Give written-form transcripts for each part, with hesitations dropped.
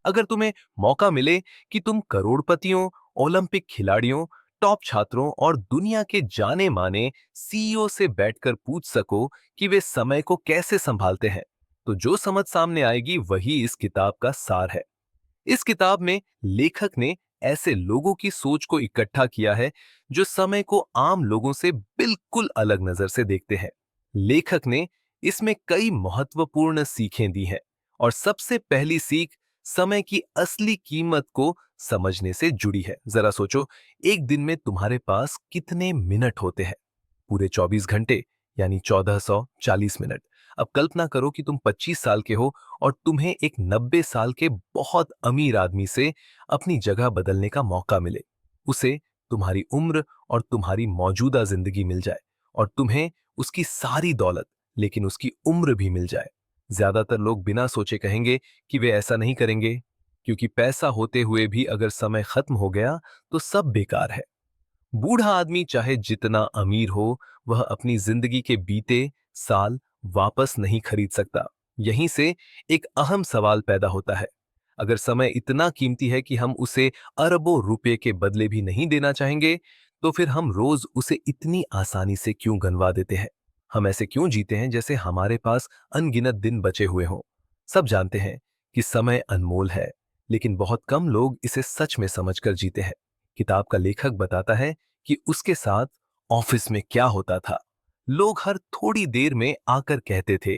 अगर तुम्हें मौका मिले कि तुम करोड़पतियों, ओलंपिक खिलाड़ियों, टॉप छात्रों और दुनिया के जाने माने सीईओ से बैठकर पूछ सको कि वे समय को कैसे संभालते हैं, तो जो समझ सामने आएगी वही इस किताब का सार है। इस किताब में लेखक ने ऐसे लोगों की सोच को इकट्ठा किया है जो समय को आम लोगों से बिल्कुल अलग नजर से देखते हैं। लेखक ने इसमें कई महत्वपूर्ण सीखें दी हैं और सबसे पहली सीख समय की असली कीमत को समझने से जुड़ी है। जरा सोचो, एक दिन में तुम्हारे पास कितने मिनट होते हैं? पूरे 24 घंटे, यानी 1440 मिनट। अब कल्पना करो कि तुम 25 साल के हो और तुम्हें एक 90 साल के बहुत अमीर आदमी से अपनी जगह बदलने का मौका मिले। उसे तुम्हारी उम्र और तुम्हारी मौजूदा जिंदगी मिल जाए और तुम्हें उसकी सारी दौलत, लेकिन उसकी उम्र भी मिल जाए। ज्यादातर लोग बिना सोचे कहेंगे कि वे ऐसा नहीं करेंगे, क्योंकि पैसा होते हुए भी अगर समय खत्म हो गया तो सब बेकार है। बूढ़ा आदमी चाहे जितना अमीर हो, वह अपनी जिंदगी के बीते साल वापस नहीं खरीद सकता। यहीं से एक अहम सवाल पैदा होता है। अगर समय इतना कीमती है कि हम उसे अरबों रुपए के बदले भी नहीं देना चाहेंगे, तो फिर हम रोज उसे इतनी आसानी से क्यों गंवा देते हैं? हम ऐसे क्यों जीते हैं जैसे हमारे पास अनगिनत दिन बचे हुए हों? सब जानते हैं कि समय अनमोल है, लेकिन बहुत कम लोग इसे सच में समझकर जीते हैं। किताब का लेखक बताता है कि उसके साथ ऑफिस में क्या होता था। लोग हर थोड़ी देर में आकर कहते थे,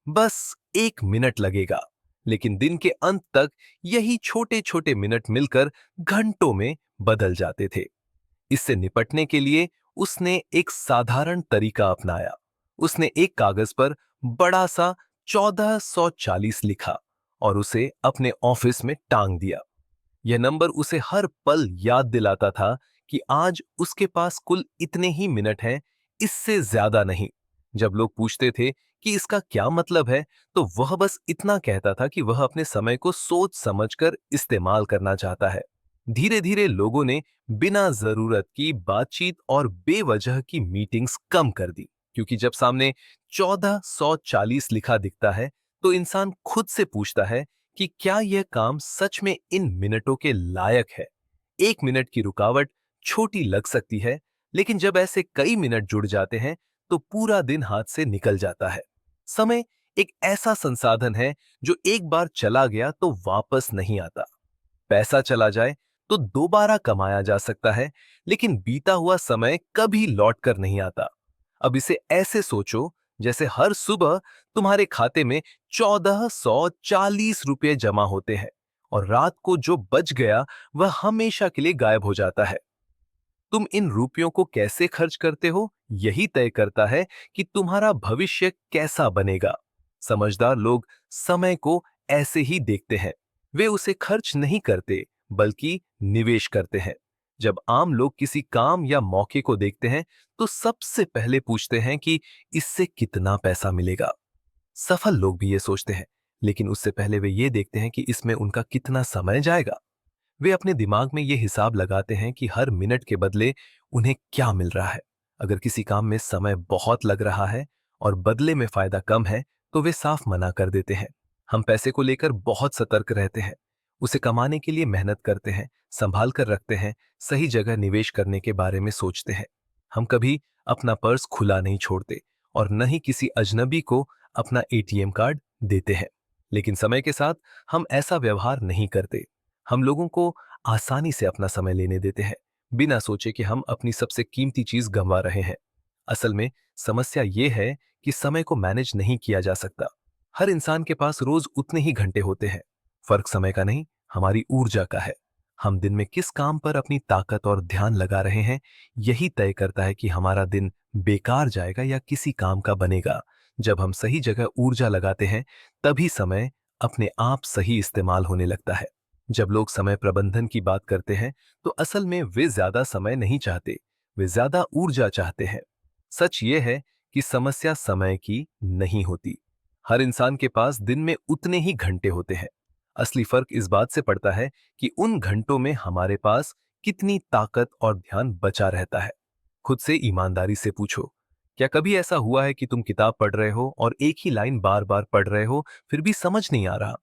बस 1 मिनट लगेगा, लेकिन दिन के अंत तक यही छोटे छोटे मिनट मिलकर घंटों में बदल जाते थे। इससे निपटने के लिए उसने एक साधारण तरीका अपनाया। उसने एक कागज पर बड़ा सा 1440 लिखा और उसे अपने ऑफिस में टांग दिया। यह नंबर उसे हर पल याद दिलाता था कि आज उसके पास कुल इतने ही मिनट हैं, इससे ज्यादा नहीं। जब लोग पूछते थे कि इसका क्या मतलब है, तो वह बस इतना कहता था कि वह अपने समय को सोच समझकर इस्तेमाल करना चाहता है। धीरे धीरे लोगों ने बिना जरूरत की बातचीत और बेवजह की मीटिंग्स कम कर दी, क्योंकि जब सामने 1440 लिखा दिखता है तो इंसान खुद से पूछता है कि क्या यह काम सच में इन मिनटों के लायक है। 1 मिनट की रुकावट छोटी लग सकती है, लेकिन जब ऐसे कई मिनट जुड़ जाते हैं तो पूरा दिन हाथ से निकल जाता है। समय एक ऐसा संसाधन है जो एक बार चला गया तो वापस नहीं आता। पैसा चला जाए तो दोबारा कमाया जा सकता है, लेकिन बीता हुआ समय कभी लौट कर नहीं आता। अब इसे ऐसे सोचो जैसे हर सुबह तुम्हारे खाते में 1440 रुपये जमा होते हैं और रात को जो बच गया वह हमेशा के लिए गायब हो जाता है। तुम इन रुपयों को कैसे खर्च करते हो, यही तय करता है कि तुम्हारा भविष्य कैसा बनेगा। समझदार लोग समय को ऐसे ही देखते हैं। वे उसे खर्च नहीं करते, बल्कि निवेश करते हैं। जब आम लोग किसी काम या मौके को देखते हैं, तो सबसे पहले पूछते हैं कि इससे कितना पैसा मिलेगा। सफल लोग भी ये सोचते हैं, लेकिन उससे पहले वे ये देखते हैं कि इसमें उनका कितना समय जाएगा। वे अपने दिमाग में ये हिसाब लगाते हैं कि हर मिनट के बदले उन्हें क्या मिल रहा है। अगर किसी काम में समय बहुत लग रहा है और बदले में फायदा कम है, तो वे साफ मना कर देते हैं। हम पैसे को लेकर बहुत सतर्क रहते हैं। उसे कमाने के लिए मेहनत करते हैं, संभाल कर रखते हैं, सही जगह निवेश करने के बारे में सोचते हैं। हम कभी अपना पर्स खुला नहीं छोड़ते और न ही किसी अजनबी को अपना एटीएम कार्ड देते हैं। लेकिन समय के साथ हम ऐसा व्यवहार नहीं करते। हम लोगों को आसानी से अपना समय लेने देते हैं, बिना सोचे कि हम अपनी सबसे कीमती चीज गंवा रहे हैं। असल में समस्या यह है कि समय को मैनेज नहीं किया जा सकता। हर इंसान के पास रोज उतने ही घंटे होते हैं। फर्क समय का नहीं, हमारी ऊर्जा का है। हम दिन में किस काम पर अपनी ताकत और ध्यान लगा रहे हैं, यही तय करता है कि हमारा दिन बेकार जाएगा या किसी काम का बनेगा। जब हम सही जगह ऊर्जा लगाते हैं, तभी समय अपने आप सही इस्तेमाल होने लगता है। जब लोग समय प्रबंधन की बात करते हैं, तो असल में वे ज्यादा समय नहीं चाहते, वे ज्यादा ऊर्जा चाहते हैं। सच ये है कि समस्या समय की नहीं होती। हर इंसान के पास दिन में उतने ही घंटे होते हैं। असली फर्क इस बात से पड़ता है कि उन घंटों में हमारे पास कितनी ताकत और ध्यान बचा रहता है। खुद से ईमानदारी से पूछो, क्या कभी ऐसा हुआ है कि तुम किताब पढ़ रहे हो और एक ही लाइन बार बार पढ़ रहे हो, फिर भी समझ नहीं आ रहा?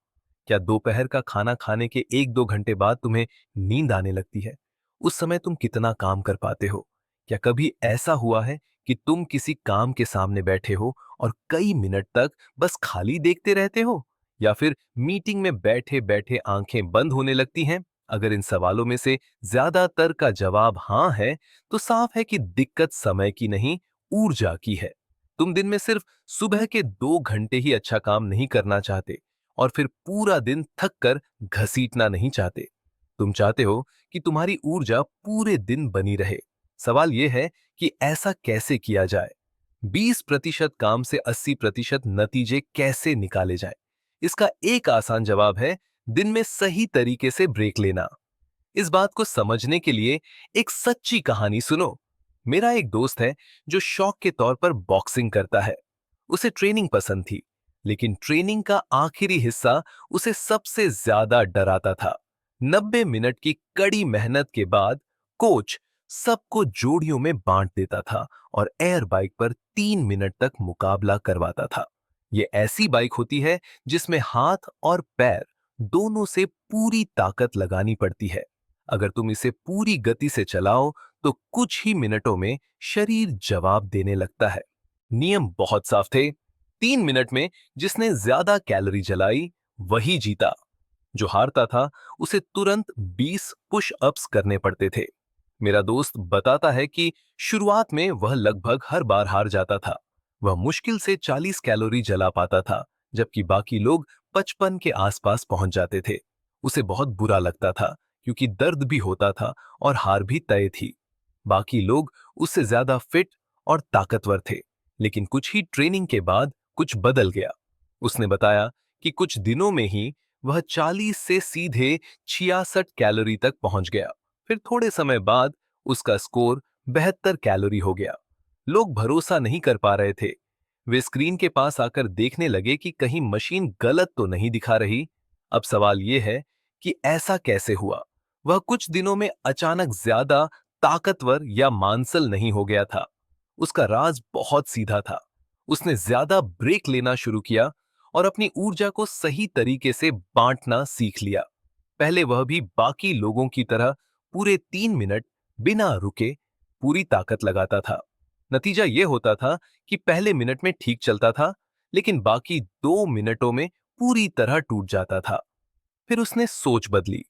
क्या दोपहर का खाना खाने के 1-2 घंटे बाद तुम्हें नींद आने लगती है? उस समय तुम कितना काम कर पाते हो? क्या कभी ऐसा हुआ है कि तुम किसी काम के सामने बैठे हो और कई मिनट तक बस खाली देखते रहते हो? या फिर मीटिंग में बैठे-बैठे आंखें बंद होने लगती हैं? अगर इन सवालों में से ज्यादातर का जवाब हाँ है, तो साफ है कि दिक्कत समय की नहीं, ऊर्जा की है। तुम दिन में सिर्फ सुबह के 2 घंटे ही अच्छा काम नहीं करना चाहते और फिर पूरा दिन थक कर घसीटना नहीं चाहते। तुम चाहते हो कि तुम्हारी ऊर्जा पूरे दिन बनी रहे। सवाल यह है कि ऐसा कैसे किया जाए? 20% काम से 80% नतीजे कैसे निकाले जाए? इसका एक आसान जवाब है दिन में सही तरीके से ब्रेक लेना। इस बात को समझने के लिए एक सच्ची कहानी सुनो। मेरा एक दोस्त है जो शौक के तौर पर बॉक्सिंग करता है। उसे ट्रेनिंग पसंद थी, लेकिन ट्रेनिंग का आखिरी हिस्सा उसे सबसे ज्यादा डराता था। 90 मिनट की कड़ी मेहनत के बाद कोच सबको जोड़ियों में बांट देता था और एयर बाइक पर 3 मिनट तक मुकाबला करवाता था। ये ऐसी बाइक होती है जिसमें हाथ और पैर दोनों से पूरी ताकत लगानी पड़ती है। अगर तुम इसे पूरी गति से चलाओ तो कुछ ही मिनटों में शरीर जवाब देने लगता है। नियम बहुत साफ थे। 3 मिनट में जिसने ज्यादा कैलोरी जलाई वही जीता। जो हारता था उसे तुरंत 20 पुश अप्स करने पड़ते थे। मेरा दोस्त बताता है कि शुरुआत में वह लगभग हर बार हार जाता था। वह मुश्किल से 40 कैलोरी जला पाता था, जबकि बाकी लोग 55 के आसपास पहुंच जाते थे। उसे बहुत बुरा लगता था क्योंकि दर्द भी होता था और हार भी तय थी। बाकी लोग उससे ज्यादा फिट और ताकतवर थे, लेकिन कुछ ही ट्रेनिंग के बाद कुछ बदल गया। उसने बताया कि कुछ दिनों में ही वह 40 से सीधे 66 कैलोरी तक पहुंच गया। फिर थोड़े समय बाद उसका स्कोर 72 कैलोरी हो गया। लोग भरोसा नहीं कर पा रहे थे। वे स्क्रीन के पास आकर देखने लगे कि कहीं मशीन गलत तो नहीं दिखा रही। अब सवाल यह है कि ऐसा कैसे हुआ? वह कुछ दिनों में अचानक ज्यादा ताकतवर या मांसल नहीं हो गया था। उसका राज बहुत सीधा था। उसने ज्यादा ब्रेक लेना शुरू किया और अपनी ऊर्जा को सही तरीके से बांटना सीख लिया। पहले वह भी बाकी लोगों की तरह पूरे 3 मिनट बिना रुके पूरी ताकत लगाता था। नतीजा यह होता था कि पहले मिनट में ठीक चलता था, लेकिन बाकी 2 मिनटों में पूरी तरह टूट जाता था। फिर उसने सोच बदली।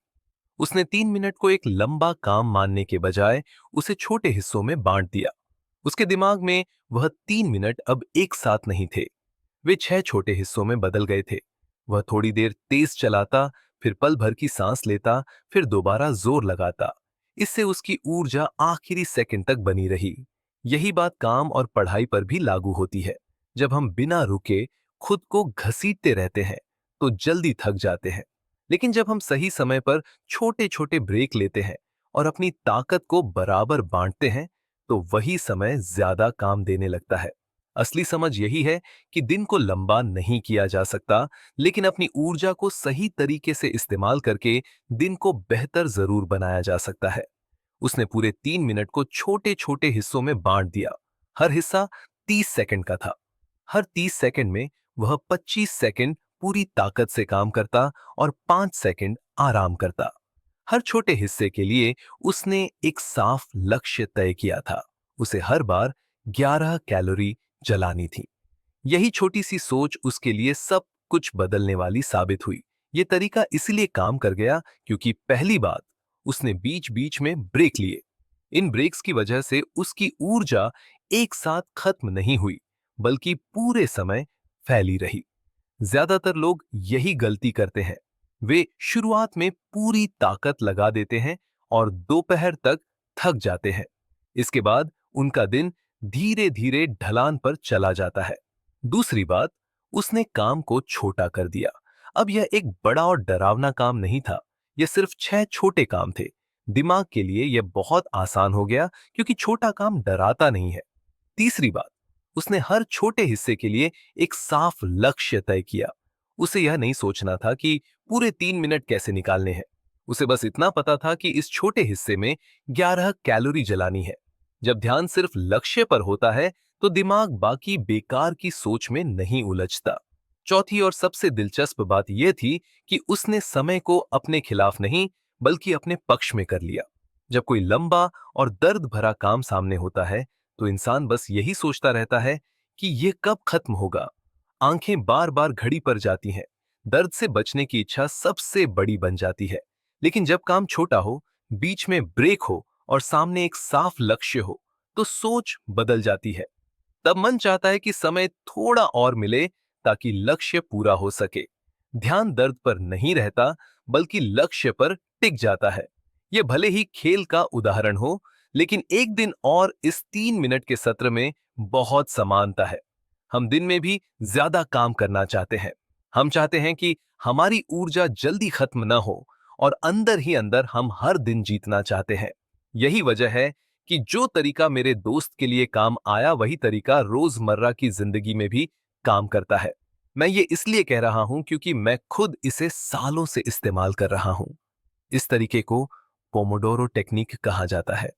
उसने 3 मिनट को एक लंबा काम मानने के बजाय उसे छोटे हिस्सों में बांट दिया। उसके दिमाग में वह 3 मिनट अब एक साथ नहीं थे, वे 6 छोटे हिस्सों में बदल गए थे। वह थोड़ी देर तेज चलाता, फिर पल भर की सांस लेता, फिर दोबारा जोर लगाता। इससे उसकी ऊर्जा आखिरी सेकंड तक बनी रही। यही बात काम और पढ़ाई पर भी लागू होती है। जब हम बिना रुके खुद को घसीटते रहते हैं तो जल्दी थक जाते हैं, लेकिन जब हम सही समय पर छोटे छोटे ब्रेक लेते हैं और अपनी ताकत को बराबर बांटते हैं तो वही समय ज्यादा काम देने लगता है। असली समझ यही है कि दिन को लंबा नहीं किया जा सकता, लेकिन अपनी ऊर्जा को सही तरीके से इस्तेमाल करके दिन को बेहतर जरूर बनाया जा सकता है। उसने पूरे 3 मिनट को छोटे छोटे हिस्सों में बांट दिया। हर हिस्सा 30 सेकंड का था। हर 30 सेकंड में वह 25 सेकंड पूरी ताकत से काम करता और 5 सेकंड आराम करता। हर छोटे हिस्से के लिए उसने एक साफ लक्ष्य तय किया था। उसे हर बार 11 कैलोरी जलानी थी। यही छोटी सी सोच उसके लिए सब कुछ बदलने वाली साबित हुई। ये तरीका इसलिए काम कर गया क्योंकि पहली बात, उसने बीच बीच में ब्रेक लिए। इन ब्रेक्स की वजह से उसकी ऊर्जा एक साथ खत्म नहीं हुई, बल्कि पूरे समय फैली रही। ज्यादातर लोग यही गलती करते हैं। वे शुरुआत में पूरी ताकत लगा देते हैं और दोपहर तक थक जाते हैं। इसके बाद उनका दिन धीरे धीरे ढलान पर चला जाता है। दूसरी बात, उसने काम को छोटा कर दिया। अब यह एक बड़ा और डरावना काम नहीं था, यह सिर्फ 6 छोटे काम थे। दिमाग के लिए यह बहुत आसान हो गया क्योंकि छोटा काम डराता नहीं है। तीसरी बात, उसने हर छोटे हिस्से के लिए एक साफ लक्ष्य तय किया। उसे यह नहीं सोचना था कि पूरे 3 मिनट कैसे निकालने हैं। उसे बस इतना पता था कि इस छोटे हिस्से में 11 कैलोरी जलानी है। जब ध्यान सिर्फ लक्ष्य पर होता है तो दिमाग बाकी बेकार की सोच में नहीं उलझता। चौथी और सबसे दिलचस्प बात यह थी कि उसने समय को अपने खिलाफ नहीं बल्कि अपने पक्ष में कर लिया। जब कोई लंबा और दर्द भरा काम सामने होता है तो इंसान बस यही सोचता रहता है कि यह कब खत्म होगा। आंखें बार बार घड़ी पर जाती हैं। दर्द से बचने की इच्छा सबसे बड़ी बन जाती है। लेकिन जब काम छोटा हो, बीच में ब्रेक हो और सामने एक साफ लक्ष्य हो, तो सोच बदल जाती है। तब मन चाहता है कि समय थोड़ा और मिले ताकि लक्ष्य पूरा हो सके। ध्यान दर्द पर नहीं रहता बल्कि लक्ष्य पर टिक जाता है। यह भले ही खेल का उदाहरण हो, लेकिन एक दिन और इस 3 मिनट के सत्र में बहुत समानता है। हम दिन में भी ज्यादा काम करना चाहते हैं। हम चाहते हैं कि हमारी ऊर्जा जल्दी खत्म न हो और अंदर ही अंदर हम हर दिन जीतना चाहते हैं। यही वजह है कि जो तरीका मेरे दोस्त के लिए काम आया वही तरीका रोजमर्रा की जिंदगी में भी काम करता है। मैं ये इसलिए कह रहा हूं क्योंकि मैं खुद इसे सालों से इस्तेमाल कर रहा हूं। इस तरीके को पोमोडोरो टेक्निक कहा जाता है।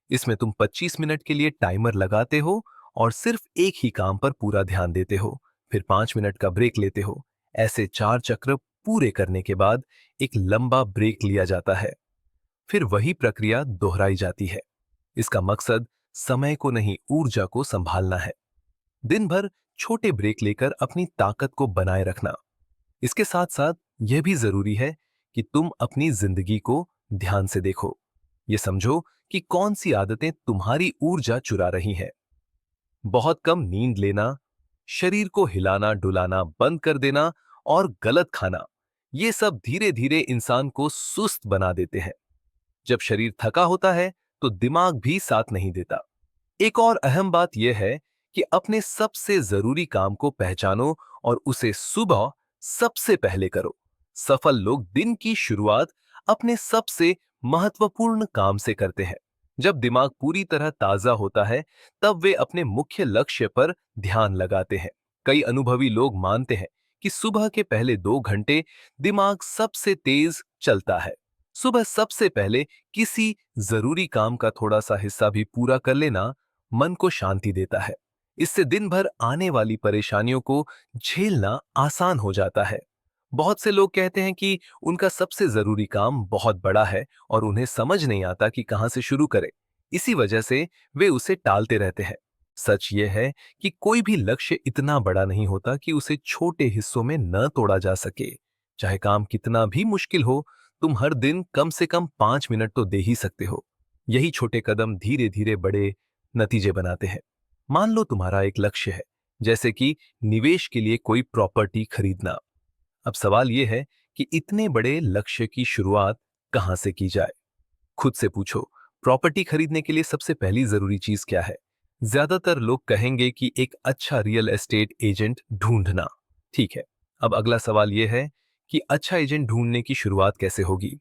इसमें तुम 25 मिनट के लिए टाइमर लगाते हो और सिर्फ एक ही काम पर पूरा ध्यान देते हो, फिर 5 मिनट का ब्रेक लेते हो। ऐसे 4 चक्र पूरे करने के बाद एक लंबा ब्रेक लिया जाता है। फिर वही प्रक्रिया दोहराई जाती है। इसका मकसद समय को नहीं, ऊर्जा को संभालना है। दिन भर छोटे ब्रेक लेकर अपनी ताकत को बनाए रखना। इसके साथ साथ यह भी जरूरी है कि तुम अपनी जिंदगी को ध्यान से देखो। ये समझो कि कौन सी आदतें तुम्हारी ऊर्जा चुरा रही हैं। बहुत कम नींद लेना, शरीर को हिलाना डुलाना बंद कर देना और गलत खाना, ये सब धीरे धीरे इंसान को सुस्त बना देते हैं। जब शरीर थका होता है तो दिमाग भी साथ नहीं देता। एक और अहम बात यह है कि अपने सबसे जरूरी काम को पहचानो और उसे सुबह सबसे पहले करो। सफल लोग दिन की शुरुआत अपने सबसे महत्वपूर्ण काम से करते हैं। जब दिमाग पूरी तरह ताजा होता है तब वे अपने मुख्य लक्ष्य पर ध्यान लगाते हैं। कई अनुभवी लोग मानते हैं कि सुबह के पहले 2 घंटे दिमाग सबसे तेज चलता है। सुबह सबसे पहले किसी जरूरी काम का थोड़ा सा हिस्सा भी पूरा कर लेना मन को शांति देता है। इससे दिन भर आने वाली परेशानियों को झेलना आसान हो जाता है। बहुत से लोग कहते हैं कि उनका सबसे जरूरी काम बहुत बड़ा है और उन्हें समझ नहीं आता कि कहां से शुरू करें। इसी वजह से वे उसे टालते रहते हैं। सच यह है कि कोई भी लक्ष्य इतना बड़ा नहीं होता कि उसे छोटे हिस्सों में न तोड़ा जा सके। चाहे काम कितना भी मुश्किल हो, तुम हर दिन कम से कम 5 मिनट तो दे ही सकते हो। यही छोटे कदम धीरे धीरे बड़े नतीजे बनाते हैं। मान लो तुम्हारा एक लक्ष्य है, जैसे कि निवेश के लिए कोई प्रॉपर्टी खरीदना। अब सवाल यह है कि इतने बड़े लक्ष्य की शुरुआत कहां से की जाए। खुद से पूछो, प्रॉपर्टी खरीदने के लिए सबसे पहली जरूरी चीज क्या है? ज्यादातर लोग कहेंगे कि एक अच्छा रियल एस्टेट एजेंट ढूंढना। ठीक है, अब अगला सवाल यह है कि अच्छा एजेंट ढूंढने की शुरुआत कैसे होगी?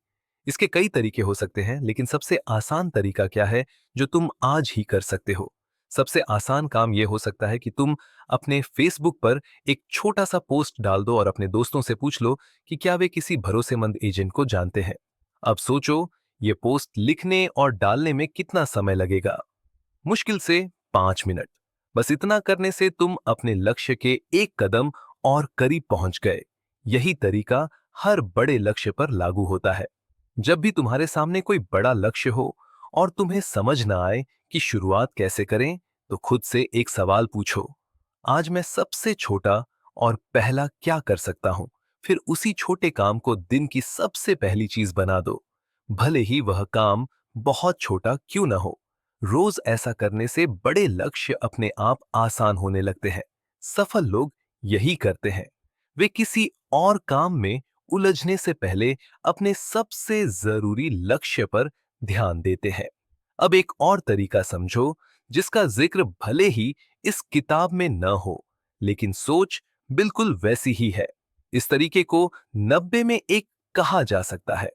इसके कई तरीके हो सकते हैं, लेकिन सबसे आसान तरीका क्या है जो तुम आज ही कर सकते हो? सबसे आसान काम यह हो सकता है कि तुम अपने फेसबुक पर एक छोटा सा पोस्ट डाल दो और अपने दोस्तों से पूछ लो कि क्या वे किसी भरोसेमंद एजेंट को जानते हैं। अब सोचो, ये पोस्ट लिखने और डालने में कितना समय लगेगा? मुश्किल से 5 मिनट। बस इतना करने से तुम अपने लक्ष्य के एक कदम और करीब पहुंच गए। यही तरीका हर बड़े लक्ष्य पर लागू होता है। जब भी तुम्हारे सामने कोई बड़ा लक्ष्य हो और तुम्हें समझ ना आए कि शुरुआत कैसे करें, तो खुद से एक सवाल पूछो, आज मैं सबसे छोटा और पहला क्या कर सकता हूं? फिर उसी छोटे काम को दिन की सबसे पहली चीज बना दो, भले ही वह काम बहुत छोटा क्यों ना हो। रोज ऐसा करने से बड़े लक्ष्य अपने आप आसान होने लगते हैं। सफल लोग यही करते हैं। वे किसी और काम में उलझने से पहले अपने सबसे जरूरी लक्ष्य पर ध्यान देते हैं। अब एक और तरीका समझो जिसका जिक्र भले ही इस किताब में न हो, लेकिन सोच बिल्कुल वैसी ही है। इस तरीके को 90 में एक कहा जा सकता है।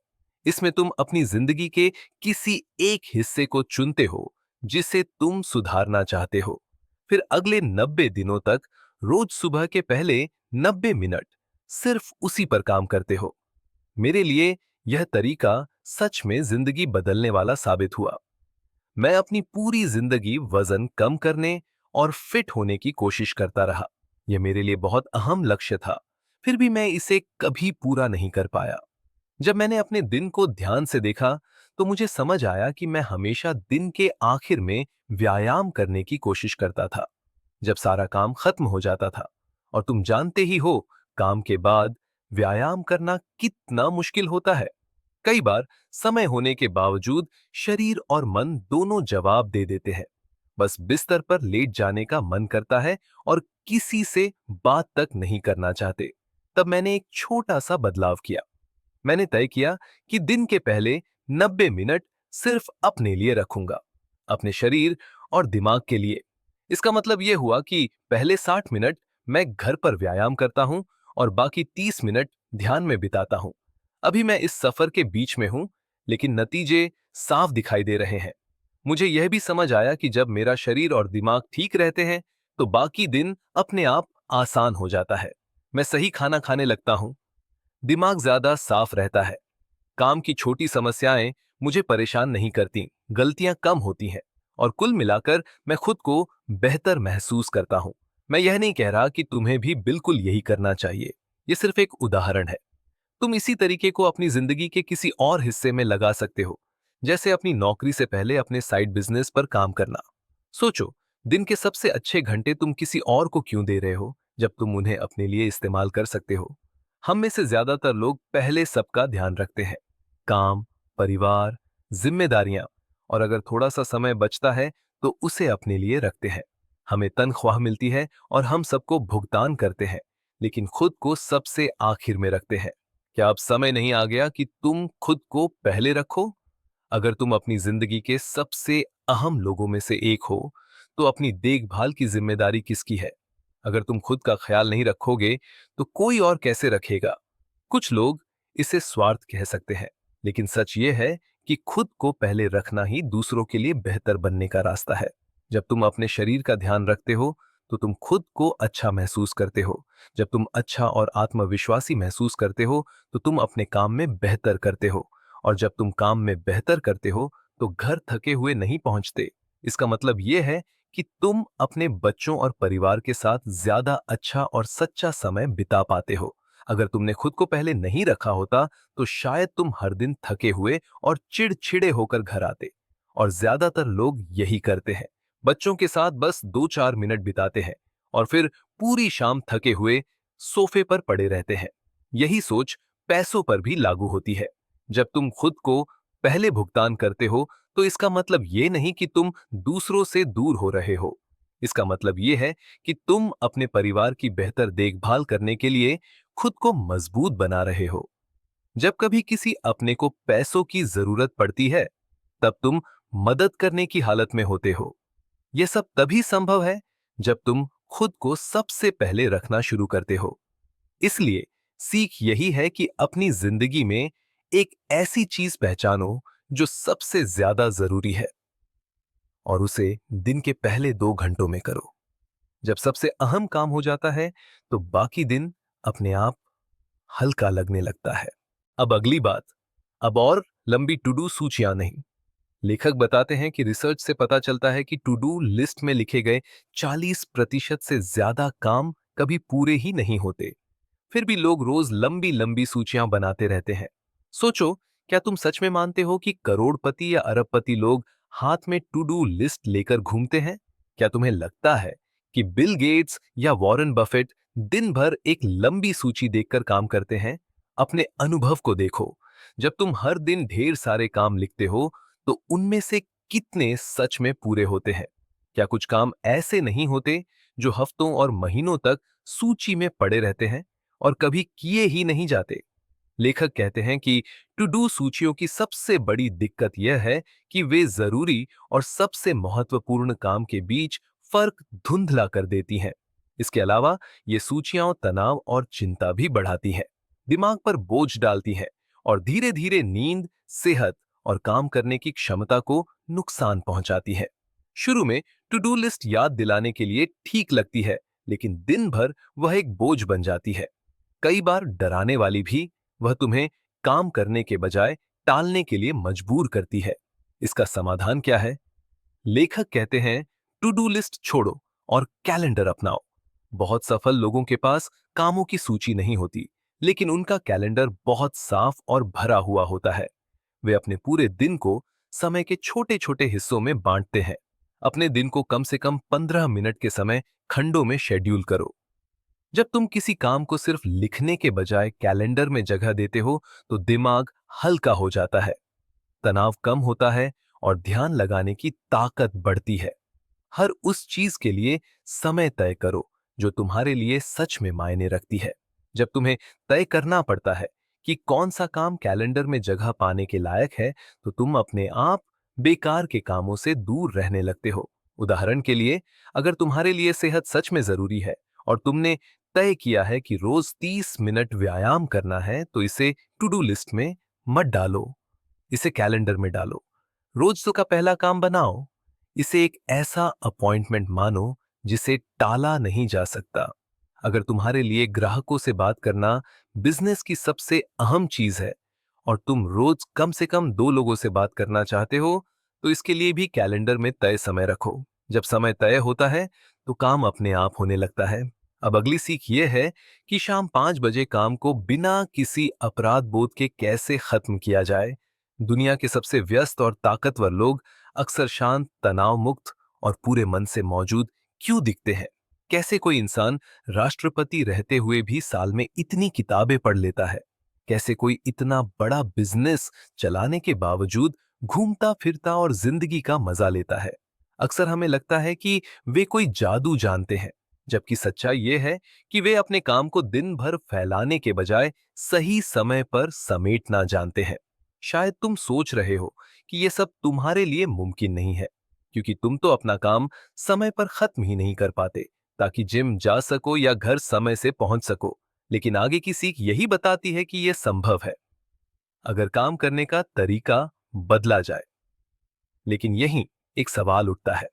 इसमें तुम अपनी जिंदगी के किसी एक हिस्से को चुनते हो जिसे तुम सुधारना चाहते हो। फिर अगले 90 दिनों तक रोज सुबह के पहले 90 मिनट सिर्फ उसी पर काम करते हो। मेरे लिए यह तरीका सच में जिंदगी बदलने वाला साबित हुआ। मैं अपनी पूरी जिंदगी वजन कम करने और फिट होने की कोशिश करता रहा, यह मेरे लिए बहुत अहम लक्ष्य था, फिर भी मैं इसे कभी पूरा नहीं कर पाया। जब मैंने अपने दिन को ध्यान से देखा, तो मुझे समझ आया कि मैं हमेशा दिन के आखिर में व्यायाम करने की कोशिश करता था, जब सारा काम खत्म हो जाता था। और तुम जानते ही हो, काम के बाद व्यायाम करना कितना मुश्किल होता है। कई बार समय होने के बावजूद शरीर और मन दोनों जवाब दे देते हैं। बस बिस्तर पर लेट जाने का मन करता है और किसी से बात तक नहीं करना चाहते। तब मैंने एक छोटा सा बदलाव किया। मैंने तय किया कि दिन के पहले 90 मिनट सिर्फ अपने लिए रखूंगा, अपने शरीर और दिमाग के लिए। इसका मतलब यह हुआ कि पहले 60 मिनट मैं घर पर व्यायाम करता हूं और बाकी 30 मिनट ध्यान में बिताता हूं। अभी मैं इस सफर के बीच में हूं, लेकिन नतीजे साफ दिखाई दे रहे हैं। मुझे यह भी समझ आया कि जब मेरा शरीर और दिमाग ठीक रहते हैं, तो बाकी दिन अपने आप आसान हो जाता है। मैं सही खाना खाने लगता हूं, दिमाग ज्यादा साफ रहता है, काम की छोटी समस्याएं मुझे परेशान नहीं करती, गलतियां कम होती हैं और कुल मिलाकर मैं खुद को बेहतर महसूस करता हूं। मैं यह नहीं कह रहा कि तुम्हें भी बिल्कुल यही करना चाहिए। यह सिर्फ एक उदाहरण है। तुम इसी तरीके को अपनी जिंदगी के किसी और हिस्से में लगा सकते हो, जैसे अपनी नौकरी से पहले अपने साइड बिजनेस पर काम करना। सोचो, दिन के सबसे अच्छे घंटे तुम किसी और को क्यों दे रहे हो, जब तुम उन्हें अपने लिए इस्तेमाल कर सकते हो। हम में से ज्यादातर लोग पहले सबका ध्यान रखते हैं, काम, परिवार, जिम्मेदारियां, और अगर थोड़ा सा समय बचता है तो उसे अपने लिए रखते हैं। हमें तनख्वाह मिलती है और हम सबको भुगतान करते हैं, लेकिन खुद को सबसे आखिर में रखते हैं। क्या अब समय नहीं आ गया कि तुम खुद को पहले रखो? अगर तुम अपनी जिंदगी के सबसे अहम लोगों में से एक हो, तो अपनी देखभाल की जिम्मेदारी किसकी है? अगर तुम खुद का ख्याल नहीं रखोगे, तो कोई और कैसे रखेगा? कुछ लोग इसे स्वार्थ कह सकते हैं, लेकिन सच ये है कि खुद को पहले रखना ही दूसरों के लिए बेहतर बनने का रास्ता है। जब तुम अपने शरीर का ध्यान रखते हो, तो तुम खुद को अच्छा महसूस करते हो। जब तुम अच्छा और आत्मविश्वासी महसूस करते हो, तो तुम अपने काम में बेहतर करते हो। और जब तुम काम में बेहतर करते हो, तो घर थके हुए नहीं पहुंचते। इसका मतलब यह है कि तुम अपने बच्चों और परिवार के साथ ज्यादा अच्छा और सच्चा समय बिता पाते हो। अगर तुमने खुद को पहले नहीं रखा होता, तो शायद तुम हर दिन थके हुए और चिड़चिड़े होकर घर आते। और ज्यादातर लोग यही करते हैं, बच्चों के साथ बस 2-4 मिनट बिताते हैं और फिर पूरी शाम थके हुए सोफे पर पड़े रहते हैं। यही सोच पैसों पर भी लागू होती है। जब तुम खुद को पहले भुगतान करते हो, तो इसका मतलब ये नहीं कि तुम दूसरों से दूर हो रहे हो। इसका मतलब ये है कि तुम अपने परिवार की बेहतर देखभाल करने के लिए खुद को मजबूत बना रहे हो। जब कभी किसी अपने को पैसों की जरूरत पड़ती है, तब तुम मदद करने की हालत में होते हो। यह सब तभी संभव है जब तुम खुद को सबसे पहले रखना शुरू करते हो। इसलिए सीख यही है कि अपनी जिंदगी में एक ऐसी चीज पहचानो जो सबसे ज्यादा जरूरी है, और उसे दिन के पहले 2 घंटों में करो। जब सबसे अहम काम हो जाता है, तो बाकी दिन अपने आप हल्का लगने लगता है। अब अगली बात, अब और लंबी टू डू सूचियां नहीं। लेखक बताते हैं कि रिसर्च से पता चलता है कि टू डू लिस्ट में लिखे गए 40% से ज्यादा काम कभी पूरे ही नहीं होते। फिर भी लोग रोज लंबी लंबी सूचियां बनाते रहते हैं। सोचो, क्या तुम सच में मानते हो कि करोड़पति या अरबपति लोग हाथ में टू डू लिस्ट लेकर घूमते हैं? क्या तुम्हें लगता है कि बिल गेट्स या वॉरेन बफेट दिन भर एक लंबी सूची देखकर काम करते हैं? अपने अनुभव को देखो। जब तुम हर दिन ढेर सारे काम लिखते हो, तो उनमें से कितने सच में पूरे होते हैं? क्या कुछ काम ऐसे नहीं होते जो हफ्तों और महीनों तक सूची में पड़े रहते हैं और कभी किए ही नहीं जाते? लेखक कहते हैं कि टू डू सूचियों की सबसे बड़ी दिक्कत यह है कि वे जरूरी और सबसे महत्वपूर्ण काम के बीच फर्क धुंधला कर देती हैं। इसके अलावा ये सूचियां तनाव और चिंता भी बढ़ाती हैं, दिमाग पर बोझ डालती हैं और धीरे धीरे नींद, सेहत और काम करने की क्षमता को नुकसान पहुंचाती है। शुरू में टू डू लिस्ट याद दिलाने के लिए ठीक लगती है, लेकिन दिन भर वह एक बोझ बन जाती है, कई बार डराने वाली भी। वह तुम्हें काम करने के बजाय टालने के लिए मजबूर करती है। इसका समाधान क्या है? लेखक कहते हैं, टू डू लिस्ट छोड़ो और कैलेंडर अपनाओ। बहुत सफल लोगों के पास कामों की सूची नहीं होती, लेकिन उनका कैलेंडर बहुत साफ और भरा हुआ होता है। वे अपने पूरे दिन को समय के छोटे छोटे हिस्सों में बांटते हैं। अपने दिन को कम से कम 15 मिनट के समय खंडों में शेड्यूल करो। जब तुम किसी काम को सिर्फ लिखने के बजाय कैलेंडर में जगह देते हो, तो दिमाग हल्का हो जाता है, तनाव कम होता है और ध्यान लगाने की ताकत बढ़ती है। हर उस चीज के लिए समय तय करो जो तुम्हारे लिए सच में मायने रखती है। जब तुम्हें तय करना पड़ता है कि कौन सा काम कैलेंडर में जगह पाने के लायक है, तो तुम अपने आप बेकार के कामों से दूर रहने लगते हो। उदाहरण के लिए, अगर तुम्हारे लिए सेहत सच में जरूरी है और तुमने तय किया है कि रोज 30 मिनट व्यायाम करना है, तो इसे टू डू लिस्ट में मत डालो, इसे कैलेंडर में डालो। रोज का पहला काम बनाओ। इसे एक ऐसा अपॉइंटमेंट मानो जिसे टाला नहीं जा सकता। अगर तुम्हारे लिए ग्राहकों से बात करना बिजनेस की सबसे अहम चीज है और तुम रोज कम से कम 2 लोगों से बात करना चाहते हो, तो इसके लिए भी कैलेंडर में तय समय रखो। जब समय तय होता है, तो काम अपने आप होने लगता है। अब अगली सीख यह है कि शाम 5 बजे काम को बिना किसी अपराध बोध के कैसे खत्म किया जाए। दुनिया के सबसे व्यस्त और ताकतवर लोग अक्सर शांत, तनाव मुक्त और पूरे मन से मौजूद क्यों दिखते हैं? कैसे कोई इंसान राष्ट्रपति रहते हुए भी साल में इतनी किताबें पढ़ लेता है? कैसे कोई इतना बड़ा बिजनेस चलाने के बावजूद घूमता फिरता और जिंदगी का मजा लेता है? अक्सर हमें लगता है कि वे कोई जादू जानते हैं, जबकि सच्चाई यह है कि वे अपने काम को दिन भर फैलाने के बजाय सही समय पर समेटना जानते हैं। शायद तुम सोच रहे हो कि यह सब तुम्हारे लिए मुमकिन नहीं है, क्योंकि तुम तो अपना काम समय पर खत्म ही नहीं कर पाते, ताकि जिम जा सको या घर समय से पहुंच सको। लेकिन आगे की सीख यही बताती है कि यह संभव है, अगर काम करने का तरीका बदला जाए। लेकिन यहीं एक सवाल उठता है,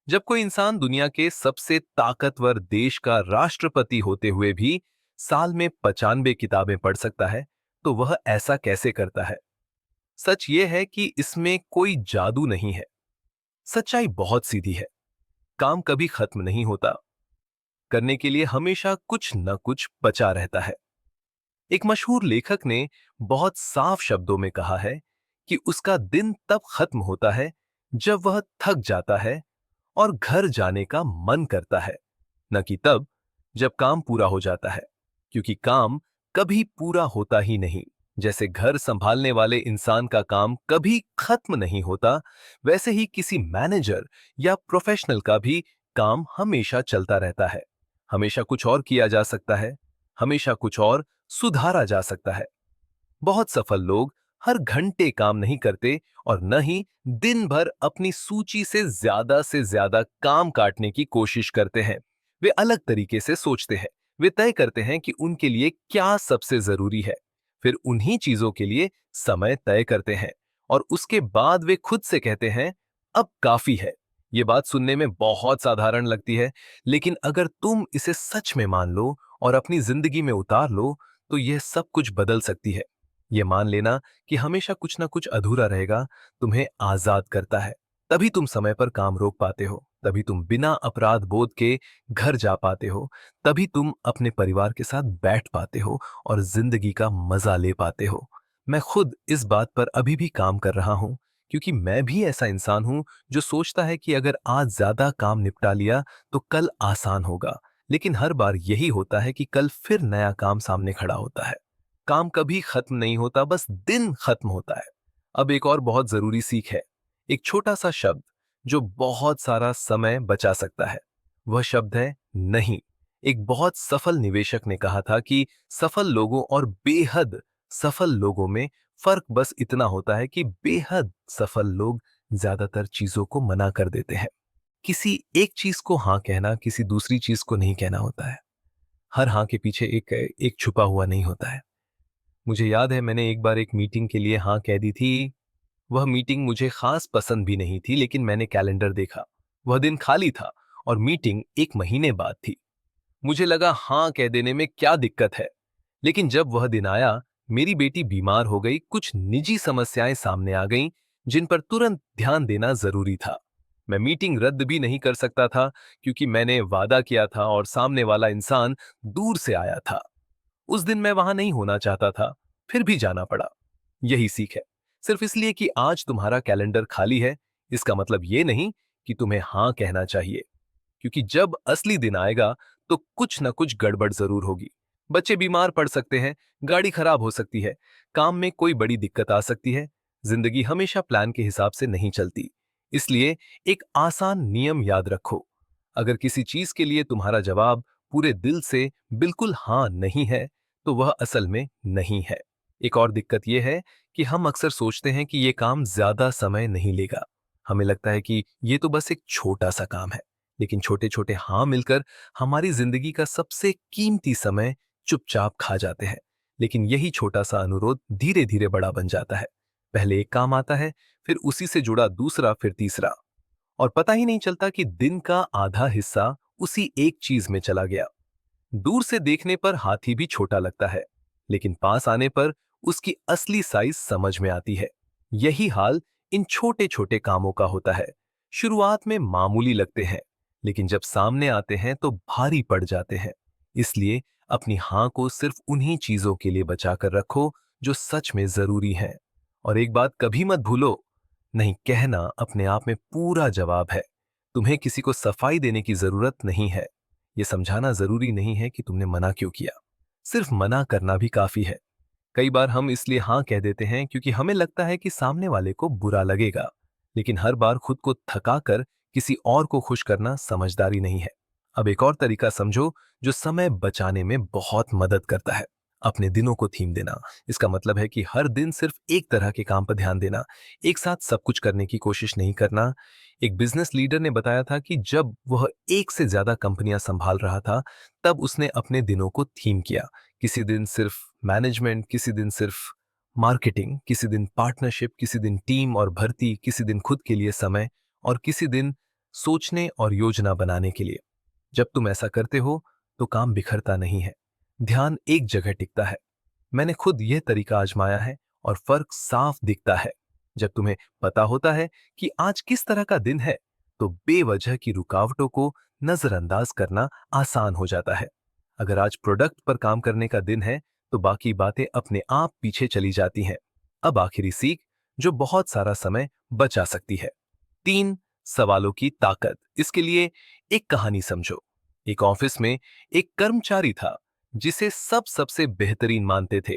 जब कोई इंसान दुनिया के सबसे ताकतवर देश का राष्ट्रपति होते हुए भी साल में 95 किताबें पढ़ सकता है, तो वह ऐसा कैसे करता है? सच यह है कि इसमें कोई जादू नहीं है। सच्चाई बहुत सीधी है, काम कभी खत्म नहीं होता, करने के लिए हमेशा कुछ न कुछ बचा रहता है। एक मशहूर लेखक ने बहुत साफ शब्दों में कहा है कि उसका दिन तब खत्म होता है जब वह थक जाता है और घर जाने का मन करता है, न कि तब जब काम पूरा हो जाता है, क्योंकि काम कभी पूरा होता ही नहीं। जैसे घर संभालने वाले इंसान का काम कभी खत्म नहीं होता, वैसे ही किसी मैनेजर या प्रोफेशनल का भी काम हमेशा चलता रहता है। हमेशा कुछ और किया जा सकता है, हमेशा कुछ और सुधारा जा सकता है। बहुत सफल लोग हर घंटे काम नहीं करते और न ही दिन भर अपनी सूची से ज्यादा काम काटने की कोशिश करते हैं। वे अलग तरीके से सोचते हैं। वे तय करते हैं कि उनके लिए क्या सबसे जरूरी है, फिर उन्हीं चीजों के लिए समय तय करते हैं और उसके बाद वे खुद से कहते हैं, अब काफी है। ये बात सुनने में बहुत साधारण लगती है, लेकिन अगर तुम इसे सच में मान लो और अपनी जिंदगी में उतार लो, तो यह सब कुछ बदल सकती है। यह मान लेना कि हमेशा कुछ ना कुछ अधूरा रहेगा तुम्हें आजाद करता है। तभी तुम समय पर काम रोक पाते हो, तभी तुम बिना अपराध बोध के घर जा पाते हो, तभी तुम अपने परिवार के साथ बैठ पाते हो और जिंदगी का मजा ले पाते हो। मैं खुद इस बात पर अभी भी काम कर रहा हूं, क्योंकि मैं भी ऐसा इंसान हूं जो सोचता है कि अगर आज ज्यादा काम निपटा लिया तो कल आसान होगा। लेकिन हर बार यही होता है कि कल फिर नया काम सामने खड़ा होता है। काम कभी खत्म नहीं होता, बस दिन खत्म होता है। अब एक और बहुत जरूरी सीख है, एक छोटा सा शब्द जो बहुत सारा समय बचा सकता है। वह शब्द है नहीं। एक बहुत सफल निवेशक ने कहा था कि सफल लोगों और बेहद सफल लोगों में फर्क बस इतना होता है कि बेहद सफल लोग ज्यादातर चीजों को मना कर देते हैं। किसी एक चीज को हां कहना किसी दूसरी चीज को नहीं कहना होता है। हर हां के पीछे एक एक छुपा हुआ नहीं होता है। मुझे याद है, मैंने एक बार एक मीटिंग के लिए हाँ कह दी थी। वह मीटिंग मुझे खास पसंद भी नहीं थी, लेकिन मैंने कैलेंडर देखा। वह दिन खाली था और मीटिंग 1 महीने बाद थी। मुझे लगा हाँ कह देने में क्या दिक्कत है। लेकिन जब वह दिन आया, मेरी बेटी बीमार हो गई, कुछ निजी समस्याएं सामने आ गईं, जिन पर तुरंत ध्यान देना जरूरी था। मैं मीटिंग रद्द भी नहीं कर सकता था क्योंकि मैंने वादा किया था और सामने वाला इंसान दूर से आया था। उस दिन मैं वहां नहीं होना चाहता था, फिर भी जाना पड़ा। यही सीख है। सिर्फ इसलिए कि आज तुम्हारा कैलेंडर खाली है, इसका मतलब ये नहीं कि तुम्हें हां कहना चाहिए। क्योंकि जब असली दिन आएगा तो कुछ न कुछ गड़बड़ जरूर होगी। बच्चे बीमार पड़ सकते हैं, गाड़ी खराब हो सकती है, काम में कोई बड़ी दिक्कत आ सकती है। जिंदगी हमेशा प्लान के हिसाब से नहीं चलती। इसलिए एक आसान नियम याद रखो। अगर किसी चीज के लिए तुम्हारा जवाब पूरे दिल से बिल्कुल हां नहीं है, तो वह असल में नहीं है। एक और दिक्कत यह है कि हम अक्सर सोचते हैं कि यह काम ज्यादा समय नहीं लेगा। हमें लगता है कि यह तो बस एक छोटा सा काम है। लेकिन छोटे छोटे हाँ मिलकर हमारी जिंदगी का सबसे कीमती समय चुपचाप खा जाते हैं। लेकिन यही छोटा सा अनुरोध धीरे धीरे बड़ा बन जाता है। पहले एक काम आता है, फिर उसी से जुड़ा दूसरा, फिर तीसरा, और पता ही नहीं चलता कि दिन का आधा हिस्सा उसी एक चीज में चला गया। दूर से देखने पर हाथी भी छोटा लगता है, लेकिन पास आने पर उसकी असली साइज समझ में आती है। यही हाल इन छोटे छोटे कामों का होता है। शुरुआत में मामूली लगते हैं, लेकिन जब सामने आते हैं तो भारी पड़ जाते हैं। इसलिए अपनी हां को सिर्फ उन्हीं चीजों के लिए बचाकर रखो जो सच में जरूरी है। और एक बात कभी मत भूलो, नहीं कहना अपने आप में पूरा जवाब है। तुम्हें किसी को सफाई देने की जरूरत नहीं है। यह समझाना जरूरी नहीं है कि तुमने मना क्यों किया। सिर्फ मना करना भी काफी है। कई बार हम इसलिए हां कह देते हैं क्योंकि हमें लगता है कि सामने वाले को बुरा लगेगा। लेकिन हर बार खुद को थकाकर किसी और को खुश करना समझदारी नहीं है। अब एक और तरीका समझो जो समय बचाने में बहुत मदद करता है। अपने दिनों को थीम देना। इसका मतलब है कि हर दिन सिर्फ एक तरह के काम पर ध्यान देना, एक साथ सब कुछ करने की कोशिश नहीं करना। एक बिजनेस लीडर ने बताया था कि जब वह एक से ज्यादा कंपनियां संभाल रहा था, तब उसने अपने दिनों को थीम किया। किसी दिन सिर्फ मैनेजमेंट, किसी दिन सिर्फ मार्केटिंग, किसी दिन पार्टनरशिप, किसी दिन टीम और भर्ती, किसी दिन खुद के लिए समय, और किसी दिन सोचने और योजना बनाने के लिए। जब तुम ऐसा करते हो तो काम बिखरता नहीं है, ध्यान एक जगह टिकता है। मैंने खुद यह तरीका आजमाया है और फर्क साफ दिखता है। जब तुम्हें पता होता है कि आज किस तरह का दिन है, तो बेवजह की रुकावटों को नजरअंदाज करना आसान हो जाता है। अगर आज प्रोडक्ट पर काम करने का दिन है, तो बाकी बातें अपने आप पीछे चली जाती हैं। अब आखिरी सीख जो बहुत सारा समय बचा सकती है। 3 सवालों की ताकत। इसके लिए एक कहानी समझो। एक ऑफिस में एक कर्मचारी था जिसे सब सबसे बेहतरीन मानते थे।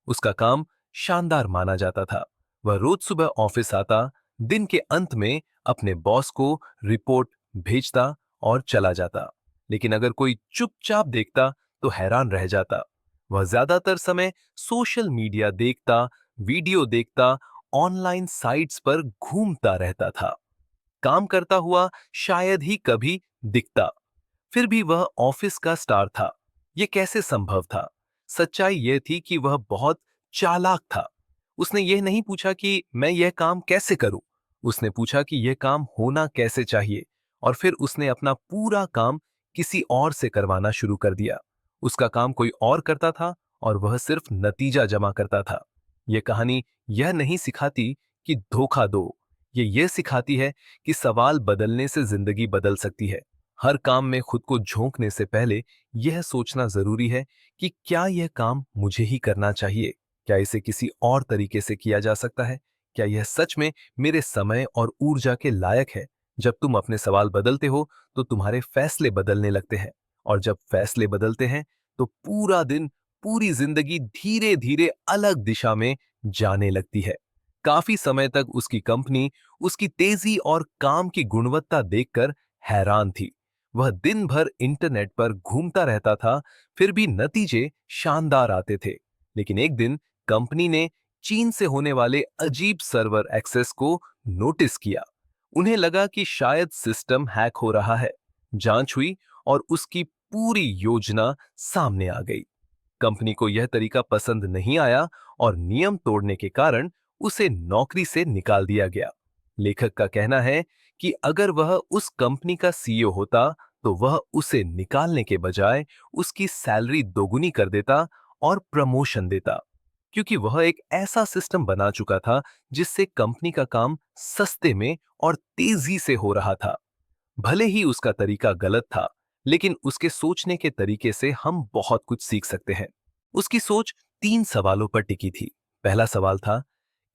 उसका काम शानदार माना जाता था। वह रोज सुबह ऑफिस आता, दिन के अंत में अपने बॉस को रिपोर्ट भेजता और चला जाता। लेकिन अगर कोई चुपचाप देखता तो हैरान रह जाता। वह ज्यादातर समय सोशल मीडिया देखता, वीडियो देखता, ऑनलाइन साइट्स पर घूमता रहता था। काम करता हुआ शायद ही कभी दिखता। फिर भी वह ऑफिस का स्टार था। यह कैसे संभव था? सच्चाई यह थी कि वह बहुत चालाक था। उसने यह नहीं पूछा कि मैं यह काम कैसे करूं। उसने पूछा कि यह काम होना कैसे चाहिए, और फिर उसने अपना पूरा काम किसी और से करवाना शुरू कर दिया। उसका काम कोई और करता था और वह सिर्फ नतीजा जमा करता था। यह कहानी यह नहीं सिखाती कि धोखा दो। यह सिखाती है कि सवाल बदलने से जिंदगी बदल सकती है। हर काम में खुद को झोंकने से पहले यह सोचना जरूरी है कि क्या यह काम मुझे ही करना चाहिए? क्या इसे किसी और तरीके से किया जा सकता है? क्या यह सच में मेरे समय और ऊर्जा के लायक है? जब तुम अपने सवाल बदलते हो तो तुम्हारे फैसले बदलने लगते हैं, और जब फैसले बदलते हैं तो पूरा दिन, पूरी जिंदगी धीरे धीरे अलग दिशा में जाने लगती है। काफी समय तक उसकी कंपनी उसकी तेजी और काम की गुणवत्ता देखकर हैरान थी। वह दिन भर इंटरनेट पर घूमता रहता था, फिर भी नतीजे शानदार आते थे। लेकिन एक दिन कंपनी ने चीन से होने वाले अजीब सर्वर एक्सेस को नोटिस किया। उन्हें लगा कि शायद सिस्टम हैक हो रहा है। जांच हुई और उसकी पूरी योजना सामने आ गई। कंपनी को यह तरीका पसंद नहीं आया और नियम तोड़ने के कारण उसे नौकरी से निकाल दिया गया। लेखक का कहना है कि अगर वह उस कंपनी का सीईओ होता तो वह उसे निकालने के बजाय उसकी सैलरी दोगुनी कर देता और प्रमोशन देता। क्योंकि वह एक ऐसा सिस्टम बना चुका था जिससे कंपनी का काम सस्ते में और तेजी से हो रहा था। भले ही उसका तरीका गलत था, लेकिन उसके सोचने के तरीके से हम बहुत कुछ सीख सकते हैं। उसकी सोच 3 सवालों पर टिकी थी। पहला सवाल था,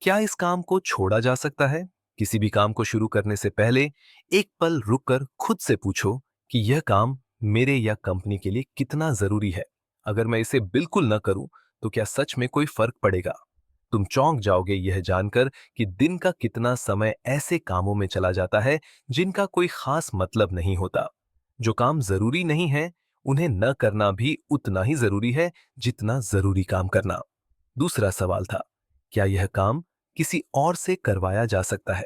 क्या इस काम को छोड़ा जा सकता है? किसी भी काम को शुरू करने से पहले एक पल रुककर खुद से पूछो कि यह काम मेरे या कंपनी के लिए कितना जरूरी है। अगर मैं इसे बिल्कुल न करूं, तो क्या सच में कोई फर्क पड़ेगा? तुम चौंक जाओगे यह जानकर कि दिन का कितना समय ऐसे कामों में चला जाता है जिनका कोई खास मतलब नहीं होता। जो काम जरूरी नहीं है, उन्हें न करना भी उतना ही जरूरी है जितना जरूरी काम करना। दूसरा सवाल था, क्या यह काम किसी और से करवाया जा सकता है?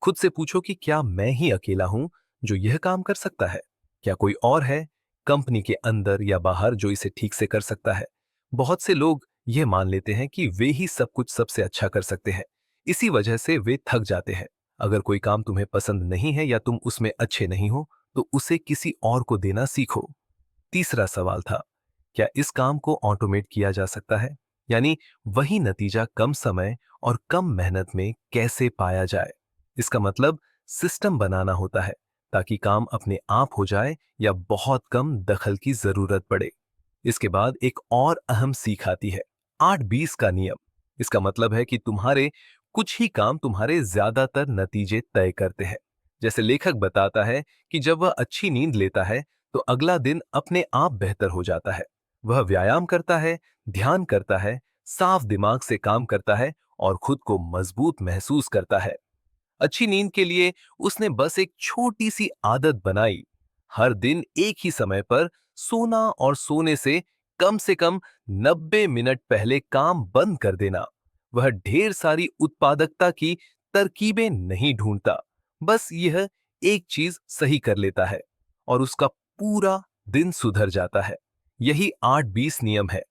खुद से पूछो कि क्या मैं ही अकेला हूं जो यह काम कर सकता है? क्या कोई और है, कंपनी के अंदर या बाहर, जो इसे ठीक से कर सकता है? बहुत से लोग यह मान लेते हैं कि वे ही सब कुछ सबसे अच्छा कर सकते हैं। इसी वजह से वे थक जाते हैं। अगर कोई काम तुम्हें पसंद नहीं है या तुम उसमें अच्छे नहीं हो, तो उसे किसी और को देना सीखो। तीसरा सवाल था, क्या इस काम को ऑटोमेट किया जा सकता है? यानी वही नतीजा कम समय और कम मेहनत में कैसे पाया जाए? इसका मतलब सिस्टम बनाना होता है ताकि काम अपने आप हो जाए या बहुत कम दखल की जरूरत पड़े। इसके बाद एक और अहम सीख आती है, 8-20 का नियम। इसका मतलब है कि तुम्हारे कुछ ही काम तुम्हारे ज्यादातर नतीजे तय करते हैं। जैसे लेखक बताता है कि जब वह अच्छी नींद लेता है, तो अगला दिन अपने आप बेहतर हो जाता है। वह व्यायाम करता है, ध्यान करता है, साफ दिमाग से काम करता है और खुद को मजबूत महसूस करता है। अच्छी नींद के लिए उसने बस एक छोटी सी आदत बनाई, हर दिन एक ही समय पर सोना और सोने से कम 90 मिनट पहले काम बंद कर देना। वह ढेर सारी उत्पादकता की तरकीबें नहीं ढूंढता, बस यह एक चीज सही कर लेता है और उसका पूरा दिन सुधर जाता है। यही 8-20 नियम है।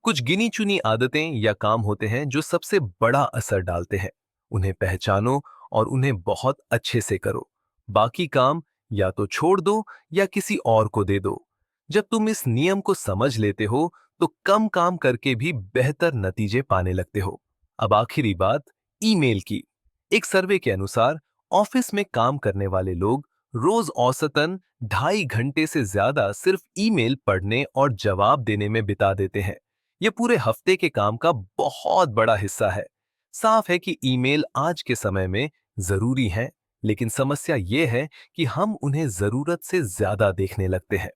कुछ गिनी चुनी आदतें या काम होते हैं जो सबसे बड़ा असर डालते हैं। उन्हें पहचानो और उन्हें बहुत अच्छे से करो। बाकी काम या तो छोड़ दो या किसी और को दे दो। जब तुम इस नियम को समझ लेते हो, तो कम काम करके भी बेहतर नतीजे पाने लगते हो। अब आखिरी बात, ईमेल की। एक सर्वे के अनुसार ऑफिस में काम करने वाले लोग रोज औसतन 2.5 घंटे से ज्यादा सिर्फ ईमेल पढ़ने और जवाब देने में बिता देते हैं। यह पूरे हफ्ते के काम का बहुत बड़ा हिस्सा है। साफ है कि ईमेल आज के समय में जरूरी है, लेकिन समस्या यह है कि हम उन्हें जरूरत से ज्यादा देखने लगते हैं।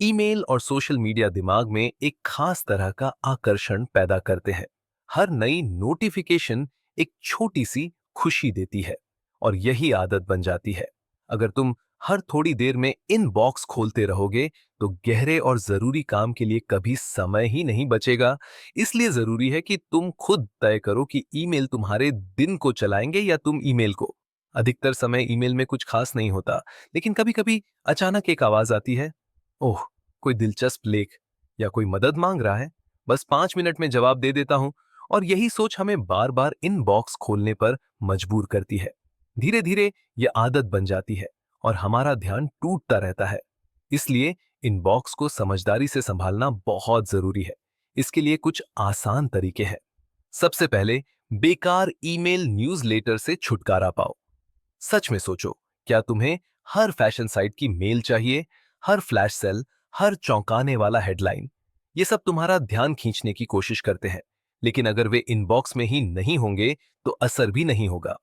ईमेल और सोशल मीडिया दिमाग में एक खास तरह का आकर्षण पैदा करते हैं। हर नई नोटिफिकेशन एक छोटी सी खुशी देती है और यही आदत बन जाती है। अगर तुम हर थोड़ी देर में इन बॉक्स खोलते रहोगे, तो गहरे और जरूरी काम के लिए कभी समय ही नहीं बचेगा। इसलिए जरूरी है कि तुम खुद तय करो कि ईमेल तुम्हारे दिन को चलाएंगे या तुम ईमेल को। अधिकतर समय ईमेल में कुछ खास नहीं होता, लेकिन कभी कभी अचानक एक आवाज आती है, ओह, कोई दिलचस्प लेख या कोई मदद मांग रहा है, बस 5 मिनट में जवाब दे देता हूं। और यही सोच हमें बार बार इन बॉक्स खोलने पर मजबूर करती है। धीरे धीरे यह आदत बन जाती है और हमारा ध्यान टूटता रहता है। इसलिए इन बॉक्स को समझदारी से संभालना बहुत जरूरी है। इसके लिए कुछ आसान तरीके हैं। सबसे पहले, बेकार ईमेल न्यूज़लेटर से छुटकारा पाओ। सच में सोचो, क्या तुम्हें हर फैशन साइट की मेल चाहिए, हर फ्लैश सेल, हर चौंकाने वाला हेडलाइन? ये सब तुम्हारा ध्यान खींचने की कोशिश करते हैं, लेकिन अगर वे इनबॉक्स में ही नहीं होंगे, तो असर भी नहीं होगा।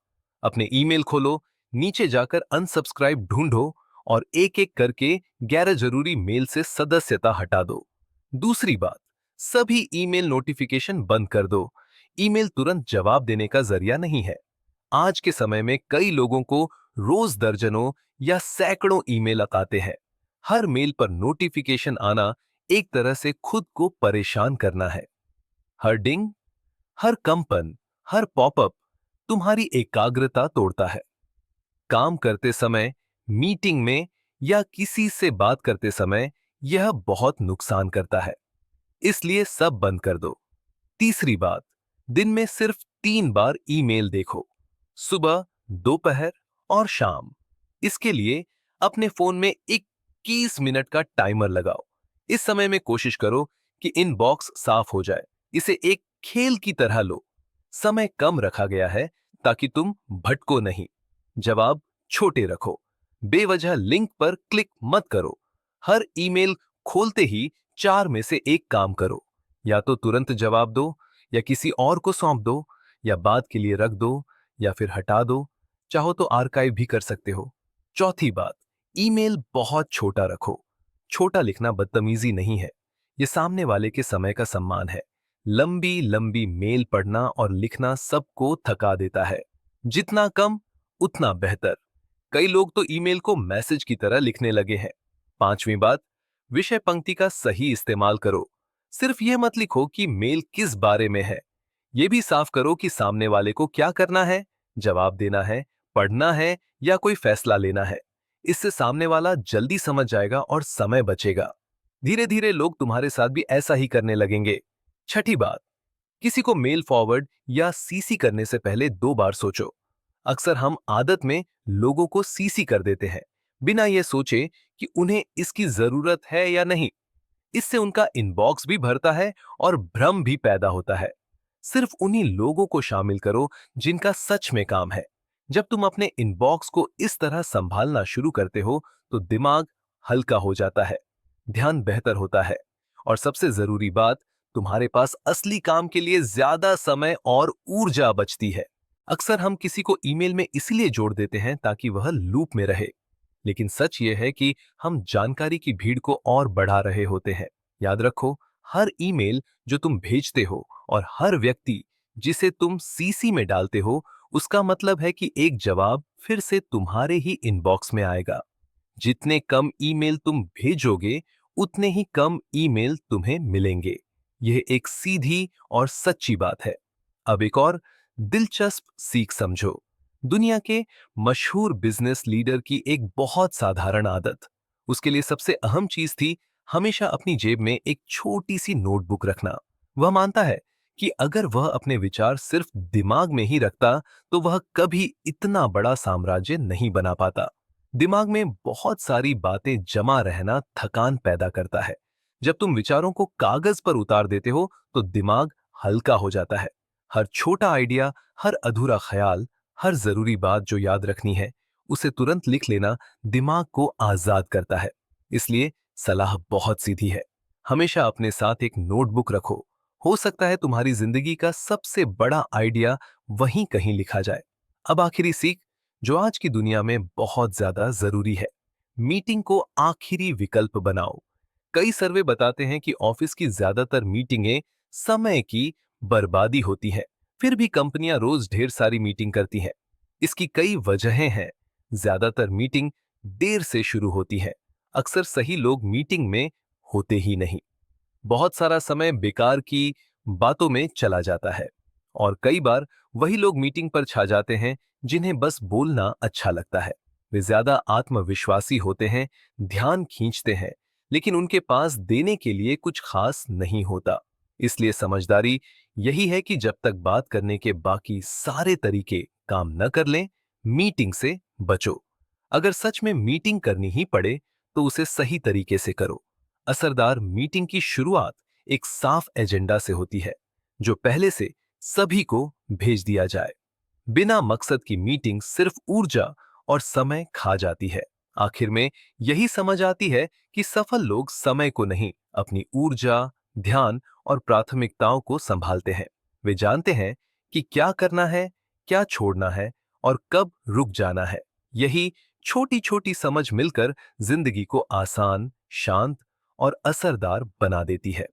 अपने ईमेल खोलो, नीचे जाकर अनसब्सक्राइब ढूंढो और एक एक करके गैर जरूरी मेल से सदस्यता हटा दो। दूसरी बात, सभी ईमेल नोटिफिकेशन बंद कर दो। ईमेल तुरंत जवाब देने का जरिया नहीं है। आज के समय में कई लोगों को रोज दर्जनों या सैकड़ों ईमेल आते हैं। हर मेल पर नोटिफिकेशन आना एक तरह से खुद को परेशान करना है। हर डिंग, हर कंपन, हर पॉपअप तुम्हारी एकाग्रता तोड़ता है। काम करते समय, मीटिंग में या किसी से बात करते समय यह बहुत नुकसान करता है। इसलिए सब बंद कर दो। तीसरी बात, दिन में सिर्फ 3 बार ईमेल देखो, सुबह, दोपहर और शाम। इसके लिए अपने फोन में 21 मिनट का टाइमर लगाओ। इस समय में कोशिश करो कि इनबॉक्स साफ हो जाए। इसे एक खेल की तरह लो। समय कम रखा गया है ताकि तुम भटको नहीं। जवाब छोटे रखो। बेवजह लिंक पर क्लिक मत करो। हर ईमेल खोलते ही चार में से एक काम करो। या तो तुरंत जवाब दो, या किसी और को सौंप दो, या बाद के लिए रख दो, या फिर हटा दो। चाहो तो आर्काइव भी कर सकते हो। चौथी बात, ईमेल बहुत छोटा रखो। छोटा लिखना बदतमीजी नहीं है, ये सामने वाले के समय का सम्मान है। लंबी लंबी मेल पढ़ना और लिखना सबको थका देता है। जितना कम उतना बेहतर। कई लोग तो ईमेल को मैसेज की तरह लिखने लगे हैं। पांचवी बात, विषय पंक्ति का सही इस्तेमाल करो। सिर्फ यह मत लिखो कि मेल किस बारे में है। यह भी साफ करो कि सामने वाले को क्या करना है, जवाब देना है, पढ़ना है या कोई फैसला लेना है। इससे सामने वाला जल्दी समझ जाएगा और समय बचेगा। धीरे धीरे लोग तुम्हारे साथ भी ऐसा ही करने लगेंगे। छठी बात, किसी को मेल फॉरवर्ड या सीसी करने से पहले 2 बार सोचो। अक्सर हम आदत में लोगों को सीसी कर देते हैं, बिना यह सोचे कि उन्हें इसकी जरूरत है या नहीं। इससे उनका इनबॉक्स भी भरता है और भ्रम भी पैदा होता है। सिर्फ उन्हीं लोगों को शामिल करो जिनका सच में काम है। जब तुम अपने इनबॉक्स को इस तरह संभालना शुरू करते हो तो दिमाग हल्का हो जाता है, ध्यान बेहतर होता है, और सबसे जरूरी बात, तुम्हारे पास असली काम के लिए ज्यादा समय और ऊर्जा बचती है। अक्सर हम किसी को ईमेल में इसलिए जोड़ देते हैं ताकि वह लूप में रहे, लेकिन सच यह है कि हम जानकारी की भीड़ को और बढ़ा रहे होते हैं। याद रखो, हर ईमेल जो तुम भेजते हो और हर व्यक्ति जिसे तुम सीसी में डालते हो, उसका मतलब है कि एक जवाब फिर से तुम्हारे ही इनबॉक्स में आएगा। जितने कम ईमेल तुम भेजोगे, उतने ही कम ईमेल तुम्हें मिलेंगे। यह एक सीधी और सच्ची बात है। अब एक और दिलचस्प सीख समझो। दुनिया के मशहूर बिजनेस लीडर की एक बहुत साधारण आदत, उसके लिए सबसे अहम चीज थी हमेशा अपनी जेब में एक छोटी सी नोटबुक रखना। वह मानता है कि अगर वह अपने विचार सिर्फ दिमाग में ही रखता तो वह कभी इतना बड़ा साम्राज्य नहीं बना पाता। दिमाग में बहुत सारी बातें जमा रहना थकान पैदा करता है। जब तुम विचारों को कागज पर उतार देते हो तो दिमाग हल्का हो जाता है। हर छोटा आइडिया, हर अधूरा ख्याल, हर जरूरी बात जो याद रखनी है, उसे तुरंत लिख लेना दिमाग को आजाद करता है। इसलिए सलाह बहुत सीधी है, हमेशा अपने साथ एक नोटबुक रखो। हो सकता है तुम्हारी जिंदगी का सबसे बड़ा आइडिया वहीं कहीं लिखा जाए। अब आखिरी सीख, जो आज की दुनिया में बहुत ज्यादा जरूरी है, मीटिंग को आखिरी विकल्प बनाओ। कई सर्वे बताते हैं कि ऑफिस की ज्यादातर मीटिंगें समय की बर्बादी होती है। फिर भी कंपनियां रोज ढेर सारी मीटिंग करती हैं। इसकी कई वजहें हैं। ज्यादातर मीटिंग देर से शुरू होती है। अक्सर सही लोग मीटिंग में होते ही नहीं। बहुत सारा समय बेकार की बातों में चला जाता है, और कई बार वही लोग मीटिंग पर छा जाते हैं जिन्हें बस बोलना अच्छा लगता है। वे ज्यादा आत्मविश्वासी होते हैं, ध्यान खींचते हैं, लेकिन उनके पास देने के लिए कुछ खास नहीं होता। इसलिए समझदारी यही है कि जब तक बात करने के बाकी सारे तरीके काम न कर लें, मीटिंग से बचो। अगर सच में मीटिंग करनी ही पड़े तो उसे सही तरीके से करो। असरदार मीटिंग की शुरुआत एक साफ एजेंडा से होती है, जो पहले से सभी को भेज दिया जाए। बिना मकसद की मीटिंग सिर्फ ऊर्जा और समय खा जाती है। आखिर में यही समझ आती है कि सफल लोग समय को नहीं, अपनी ऊर्जा, ध्यान और प्राथमिकताओं को संभालते हैं। वे जानते हैं कि क्या करना है, क्या छोड़ना है और कब रुक जाना है। यही छोटी छोटी समझ मिलकर जिंदगी को आसान, शांत और असरदार बना देती है।